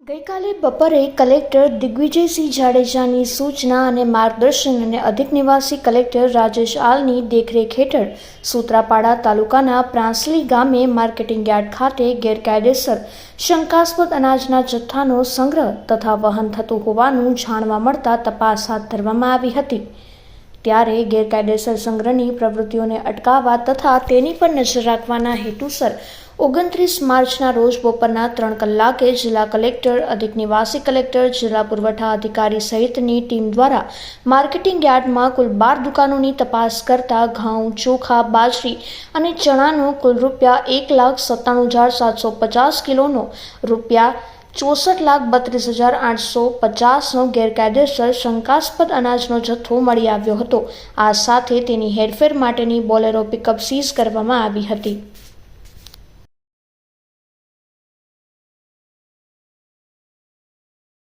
ગઈકાલે બપોરે કલેક્ટર દિગ્વિજયસિંહ જાડેજાની સૂચના અને માર્ગદર્શન અને અધિક નિવાસી કલેક્ટર રાજેશ આલની દેખરેખ હેઠળ સૂત્રાપાડા તાલુકાના પ્રાંસલી ગામે માર્કેટિંગ યાર્ડ ખાતે ગેરકાયદેસર શંકાસ્પદ અનાજના જથ્થાનો સંગ્રહ તથા વહન થતું હોવાનું જાણવા મળતા તપાસ હાથ ધરવામાં આવી હતી। ત્યારે ગેરકાયદેસર સંગ્રહની પ્રવૃત્તિઓને અટકાવવા તથા તેની પર નજર રાખવાના હેતુસર 29 માર્ચના રોજ બપોરના 3 કલાકે જિલ્લા કલેક્ટર, અધિક નિવાસી કલેક્ટર, જિલ્લા પુરવઠા અધિકારી સહિતની ટીમ દ્વારા માર્કેટિંગ યાર્ડમાં કુલ 12 દુકાનોની તપાસ કરતા ઘઉં, ચોખા, બાજરી અને ચણાનો કુલ ₹1,97,750 કિલોનો ₹64,32,850નો ગેરકાયદેસર શંકાસ્પદ અનાજનો જથ્થો મળી આવ્યો હતો। આ સાથે તેની હેરફેર માટેની બોલેરો પિકઅપ સીઝ કરવામાં આવી હતી।